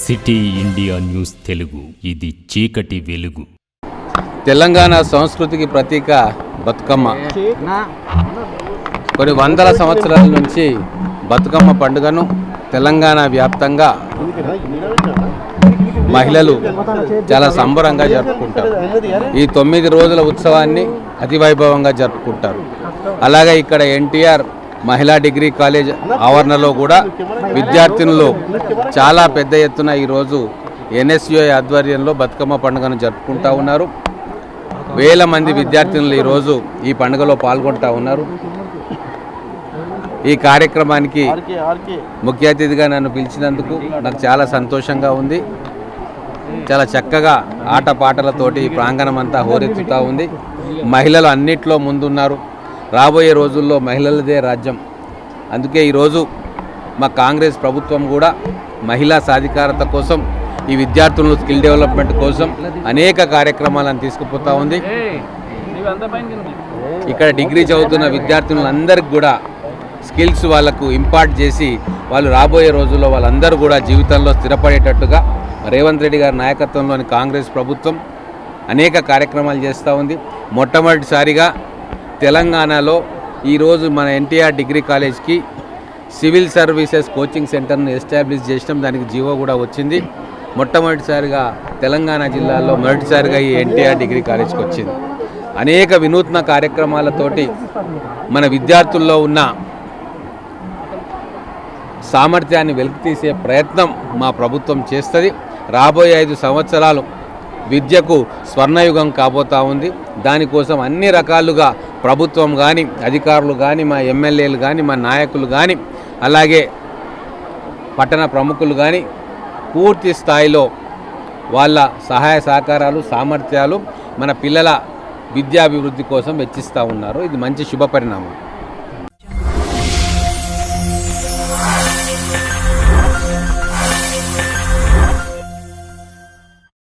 City India news Telugu, ఇది చీకటి వెలుగు. తెలంగాణ సంస్కృతికి ప్రతీక బతుకమ్మ. కొన్ని వందల సంవత్సరాల నుంచి బతుకమ్మ పండుగను తెలంగాణ వ్యాప్తంగా మహిళలు చాలా సంబరంగా జరుపుకుంటారు. ఈ 9 రోజుల ఉత్సవాన్ని అతివైభవంగా జరుపుకుంటారు. అలాగే ఇక్కడ ఎన్టీఆర్ మహిళా డిగ్రీ కాలేజ్ ఆవరణలో కూడా విద్యార్థినులు చాలా పెద్ద ఎత్తున ఈరోజు ఎన్ఎస్యుఐ ఆధ్వర్యంలో బతుకమ్మ పండుగను జరుపుకుంటూ ఉన్నారు. వేల మంది విద్యార్థినులు ఈరోజు ఈ పండుగలో పాల్గొంటూ ఉన్నారు. ఈ కార్యక్రమానికి ముఖ్య అతిథిగా నన్ను పిలిచినందుకు నాకు చాలా సంతోషంగా ఉంది. చాలా చక్కగా ఆటపాటలతోటి ఈ ప్రాంగణం అంతా హోరెత్తుతూ ఉంది. మహిళలు అన్నిట్లో ముందున్నారు. రాబోయే రోజుల్లో మహిళలదే రాజ్యం. అందుకే ఈరోజు మా కాంగ్రెస్ ప్రభుత్వం కూడా మహిళా సాధికారత కోసం, ఈ విద్యార్థులను స్కిల్ డెవలప్మెంట్ కోసం అనేక కార్యక్రమాలను తీసుకుపోతూ ఉంది. ఇక్కడ డిగ్రీ చదువుతున్న విద్యార్థులందరికీ కూడా స్కిల్స్ వాళ్ళకు ఇంపార్ట్ చేసి వాళ్ళు రాబోయే రోజుల్లో వాళ్ళందరూ కూడా జీవితంలో స్థిరపడేటట్టుగా రేవంత్ రెడ్డి గారి నాయకత్వంలోని కాంగ్రెస్ ప్రభుత్వం అనేక కార్యక్రమాలు చేస్తూ ఉంది. మొట్టమొదటిసారిగా తెలంగాణలో ఈరోజు మన ఎన్టీఆర్ డిగ్రీ కాలేజ్కి సివిల్ సర్వీసెస్ కోచింగ్ సెంటర్ను ఎస్టాబ్లిష్ చేసినాం. దానికి జీవో కూడా వచ్చింది. మొట్టమొదటిసారిగా తెలంగాణ జిల్లాలో మొదటిసారిగా ఈ ఎన్టీఆర్ డిగ్రీ కాలేజ్కి వచ్చింది. అనేక వినూత్న కార్యక్రమాలతోటి మన విద్యార్థుల్లో ఉన్న సామర్థ్యాన్ని వెలికితీసే ప్రయత్నం మా ప్రభుత్వం చేస్తుంది. రాబోయే 5 సంవత్సరాలు విద్యకు స్వర్ణయుగం కాబోతూ ఉంది. దానికోసం అన్ని రకాలుగా ప్రభుత్వం కానీ, అధికారులు కానీ, మా ఎమ్మెల్యేలు కానీ, మా నాయకులు కానీ, అలాగే పట్టణ ప్రముఖులు కానీ పూర్తి స్థాయిలో వాళ్ళ సహాయ సహకారాలు, సామర్థ్యాలు మన పిల్లల విద్యాభివృద్ధి కోసం వెచ్చిస్తూ ఉన్నారు. ఇది మంచి శుభ పరిణామం.